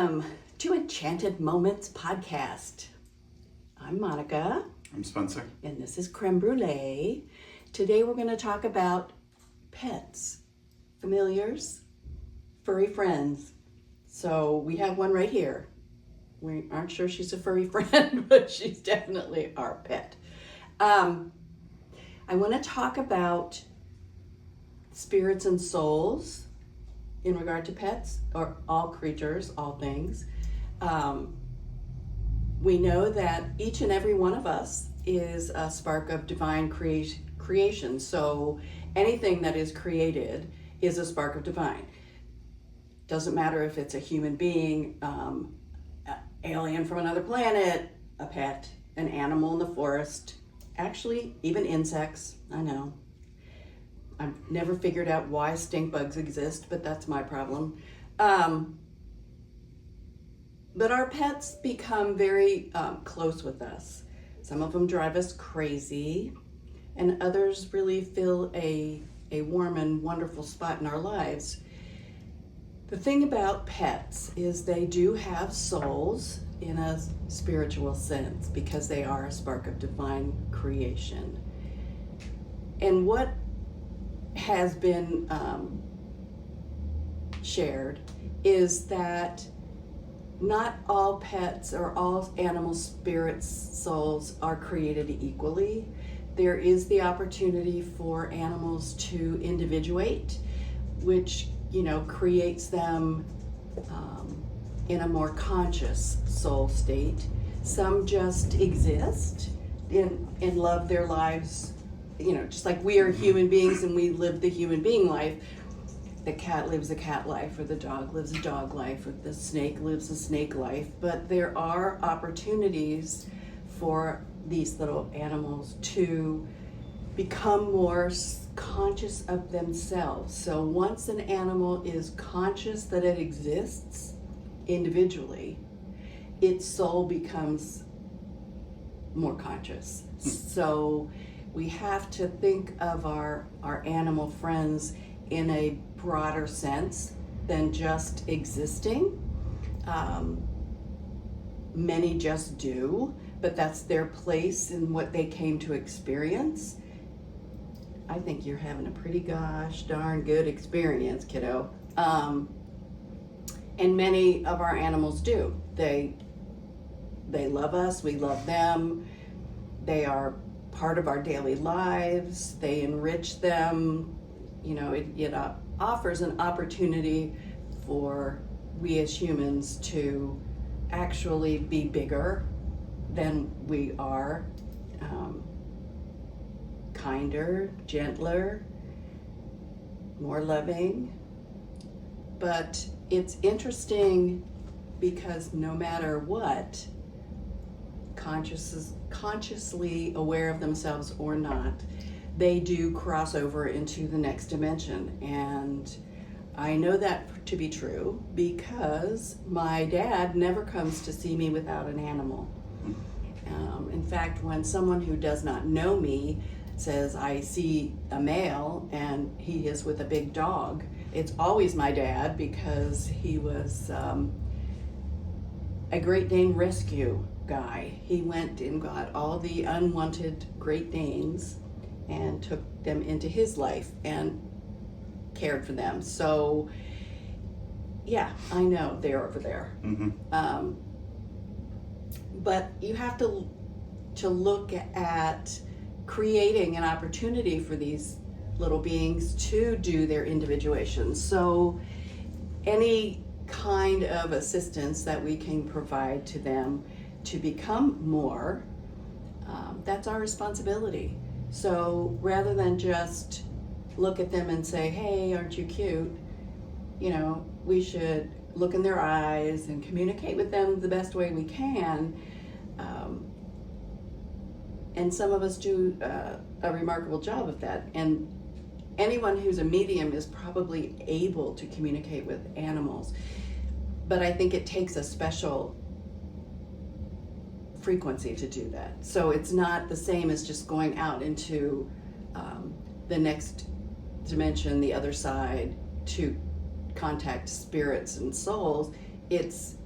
Welcome to Enchanted Moments podcast. I'm Monica. I'm Spencer. And this is Creme Brulee. Today we're going to talk about pets, familiars, furry friends. So we have one right here. We aren't sure she's a furry friend, but she's definitely our pet. I want to talk about spirits and souls in regard to pets, or all creatures, all things. We know that each and every one of us is a spark of divine creation. So anything that is created is a spark of divine. Doesn't matter if it's a human being, alien from another planet, a pet, an animal in the forest, actually even insects. I know. I've never figured out why stink bugs exist, but that's my problem. But our pets become very close with us. Some of them drive us crazy, and others really fill a warm and wonderful spot in our lives. The thing about pets is they do have souls in a spiritual sense because they are a spark of divine creation. And what has been shared is that not all pets or all animal spirits, souls are created equally. There is the opportunity for animals to individuate, which, creates them in a more conscious soul state. Some just exist and love their lives, just like we are human beings and we live the human being life. The cat lives a cat life, or the dog lives a dog life, or the snake lives a snake life. But there are opportunities for these little animals to become more conscious of themselves. So once an animal is conscious that it exists individually, its soul becomes more conscious. So we have to think of our animal friends in a broader sense than just existing. Many just do, but that's their place in what they came to experience. I think you're having a pretty gosh darn good experience, kiddo. And many of our animals do. They love us, we love them. They are part of our daily lives. They enrich them. It offers an opportunity for we as humans to actually be bigger than we are, kinder, gentler, more loving. But it's interesting because no matter what, consciously aware of themselves or not, they do cross over into the next dimension. And I know that to be true because my dad never comes to see me without an animal. In fact, when someone who does not know me says I see a male and he is with a big dog, it's always my dad because he was a Great Dane rescue guy. He went and got all the unwanted Great Danes and took them into his life and cared for them. So, yeah, I know they're over there. Mm-hmm. But you have to look at creating an opportunity for these little beings to do their individuation. So, any kind of assistance that we can provide to them to become more, that's our responsibility. So rather than just look at them and say, hey, aren't you cute? We should look in their eyes and communicate with them the best way we can. And some of us do a remarkable job of that. And anyone who's a medium is probably able to communicate with animals. But I think it takes a special frequency to do that. So it's not the same as just going out into the next dimension, the other side, to contact spirits and souls. It's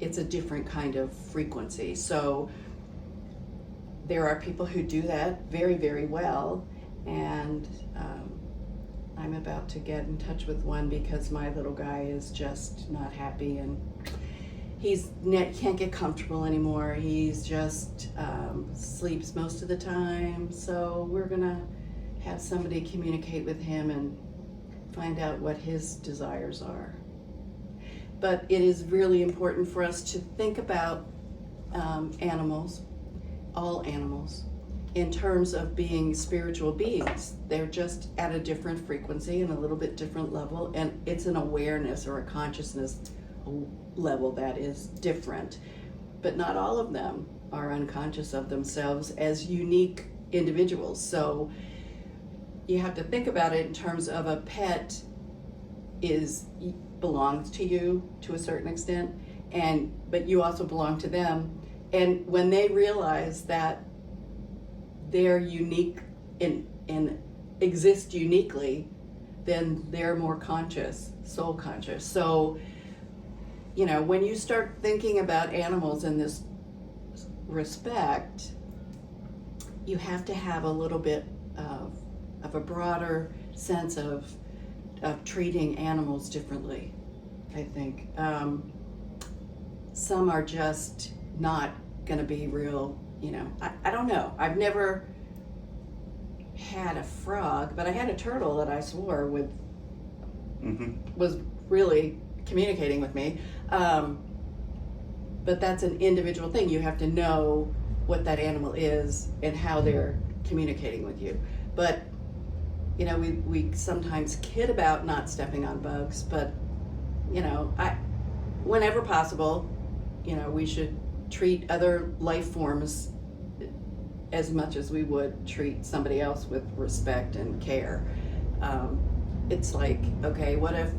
it's a different kind of frequency. So there are people who do that very, very well, and I'm about to get in touch with one because my little guy is just not happy, and can't get comfortable anymore. He's just sleeps most of the time. So we're gonna have somebody communicate with him and find out what his desires are. But it is really important for us to think about animals, all animals, in terms of being spiritual beings. They're just at a different frequency and a little bit different level, and it's an awareness or a consciousness level that is different. But not all of them are unconscious of themselves as unique individuals. So you have to think about it in terms of a pet belongs to you to a certain extent, but you also belong to them. And when they realize that they're unique and exist uniquely, then they're more conscious, soul conscious. So, when you start thinking about animals in this respect, you have to have a little bit of a broader sense of treating animals differently, I think. Some are just not going to be real, I don't know. I've never had a frog, but I had a turtle that I swore was really communicating with me. But that's an individual thing. You have to know what that animal is and how they're communicating with you. But we sometimes kid about not stepping on bugs, but whenever possible, we should treat other life forms as much as we would treat somebody else with respect and care. It's like, okay, what if,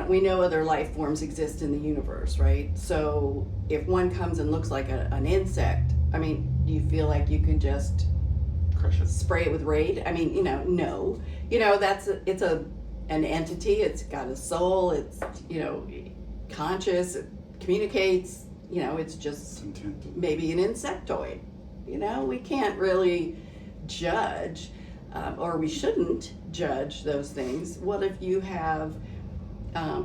we know other life forms exist in the universe, right? So if one comes and looks like an insect, do you feel like you can just crush it, spray it with Raid? No. It's an entity. It's got a soul. It's conscious. It communicates. It's just maybe an insectoid. We can't really judge, or we shouldn't judge those things. What if you have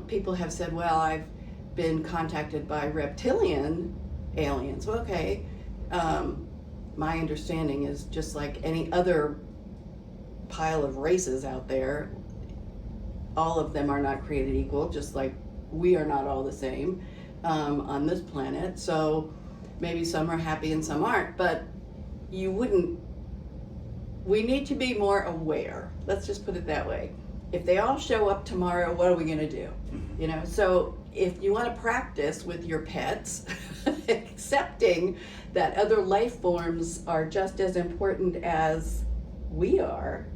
people have said, well, I've been contacted by reptilian aliens. Well, okay. My understanding is just like any other pile of races out there, all of them are not created equal, just like we are not all the same on this planet. So maybe some are happy and some aren't, but we need to be more aware. Let's just put it that way. If they all show up tomorrow, what are we going to do? So if you want to practice with your pets, accepting that other life forms are just as important as we are,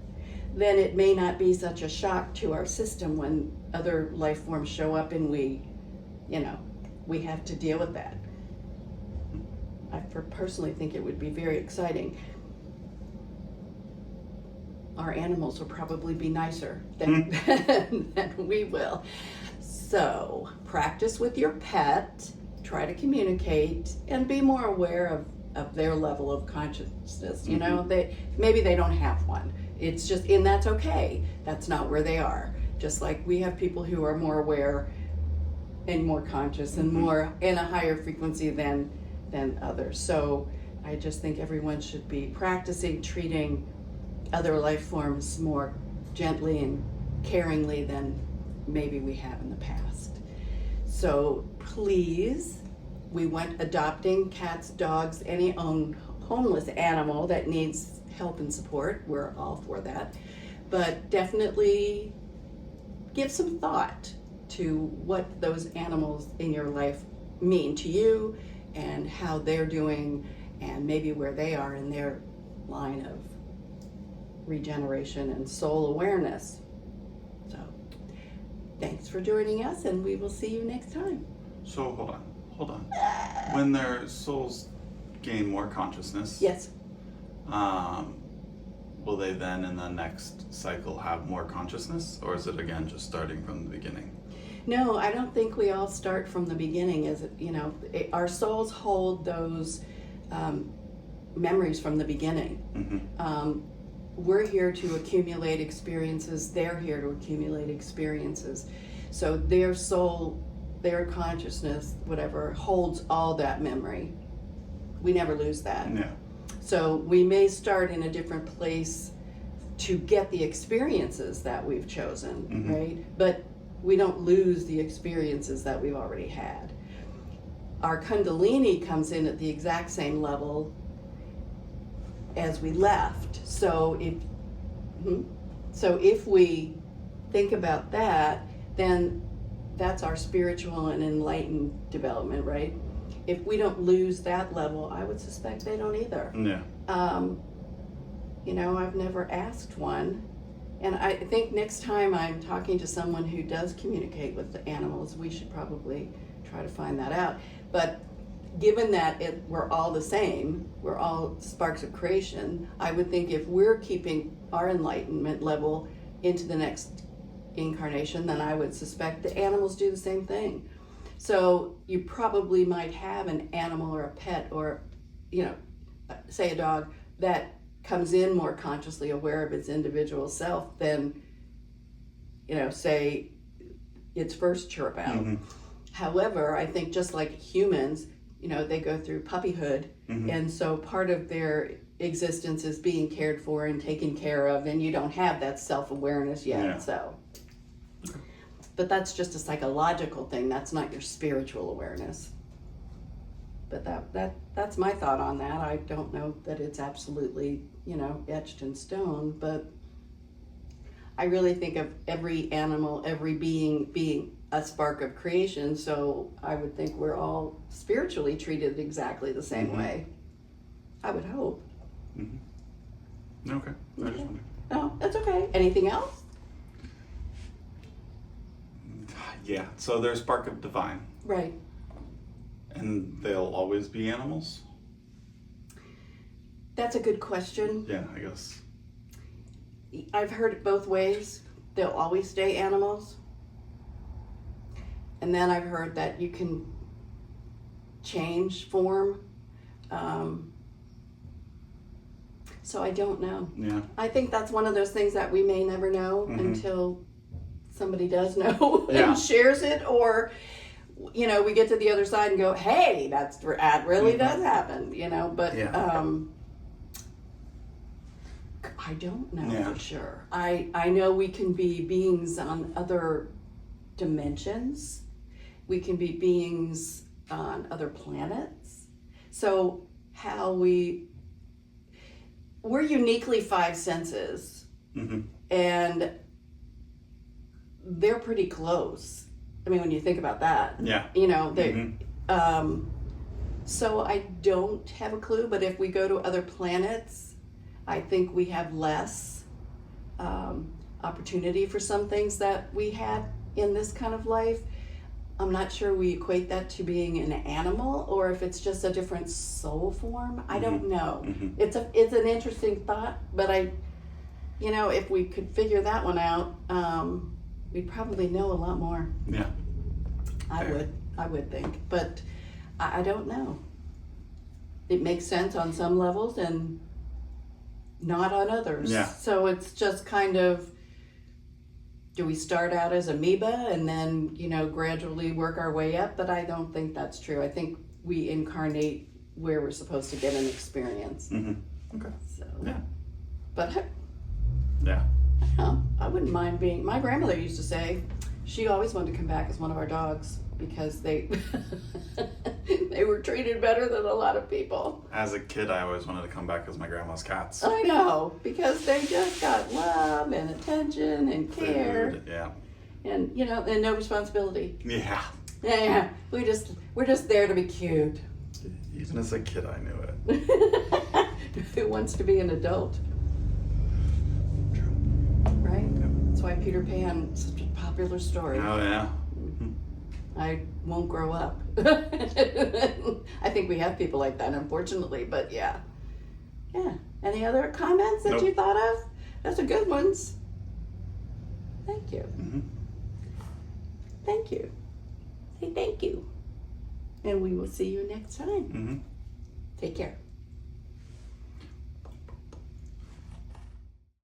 then it may not be such a shock to our system when other life forms show up and we have to deal with that. I personally think it would be very exciting. Our animals will probably be nicer than we will. So practice with your pet, try to communicate, and be more aware of their level of consciousness. Maybe they don't have one. It's just, and that's okay. That's not where they are. Just like we have people who are more aware and more conscious and more in a higher frequency than others. So I just think everyone should be practicing treating other life forms more gently and caringly than maybe we have in the past. So please, we want adopting cats, dogs, any homeless animal that needs help and support. We're all for that. But definitely give some thought to what those animals in your life mean to you and how they're doing and maybe where they are in their line of regeneration and soul awareness. So thanks for joining us, and we will see you next time. So hold on. When their souls gain more consciousness, yes, will they then in the next cycle have more consciousness, or is it again just starting from the beginning? No, I don't think we all start from the beginning. Our souls hold those memories from the beginning. We're here to accumulate experiences. They're here to accumulate experiences. So their soul, their consciousness, whatever, holds all that memory. We never lose that. Yeah. So we may start in a different place to get the experiences that we've chosen, right? But we don't lose the experiences that we've already had. Our Kundalini comes in at the exact same level as we left. So if we think about that, then that's our spiritual and enlightened development, right? If we don't lose that level, I would suspect they don't either. Yeah. I've never asked one. And I think next time I'm talking to someone who does communicate with the animals, we should probably try to find that out. But given that we're all the same, we're all sparks of creation, I would think if we're keeping our enlightenment level into the next incarnation, then I would suspect the animals do the same thing. So you probably might have an animal or a pet or, say a dog that comes in more consciously aware of its individual self than, say its first chirp out. However, I think just like humans, they go through puppyhood, and so part of their existence is being cared for and taken care of, and you don't have that self-awareness yet. Yeah. So, but that's just a psychological thing. That's not your spiritual awareness. But that's my thought on that. I don't know that it's absolutely, etched in stone, but I really think of every animal, every being a spark of creation, so I would think we're all spiritually treated exactly the same way. I would hope. Okay. I just wondered. No, that's okay. Anything else? Yeah. So they're spark of divine. Right. And they'll always be animals? That's a good question. Yeah, I guess. I've heard it both ways. They'll always stay animals. And then I've heard that you can change form. So I don't know. Yeah. I think that's one of those things that we may never know until somebody does know and shares it, or we get to the other side and go, hey, that really does happen, but I don't know for sure. I know we can be beings on other dimensions. We can be beings on other planets. So how we're uniquely five senses, and they're pretty close. I mean, when you think about that, so I don't have a clue, but if we go to other planets, I think we have less opportunity for some things that we had in this kind of life. I'm not sure we equate that to being an animal, or if it's just a different soul form. I don't know. It's an interesting thought, but if we could figure that one out, we'd probably know a lot more. Yeah. I would think, but I don't know. It makes sense on some levels and not on others. Yeah. So it's just kind of, do we start out as amoeba and then, gradually work our way up? But I don't think that's true. I think we incarnate where we're supposed to get an experience. Okay. So, Yeah. But Yeah. I wouldn't mind being, my grandmother used to say, she always wanted to come back as one of our dogs because they were treated better than a lot of people. As a kid, I always wanted to come back as my grandma's cats. I know, because they just got love and attention and care. Food, yeah. And and no responsibility. Yeah. Yeah, we're just there to be cute. Even as a kid, I knew it. Who wants to be an adult? True. Right? That's why Peter Pan is such a popular story. Oh, yeah. I won't grow up. I think we have people like that, unfortunately, but yeah. Yeah. Any other comments that Nope. you thought of? Those are good ones. Thank you. Thank you. Say thank you. And we will see you next time. Mm-hmm. Take care.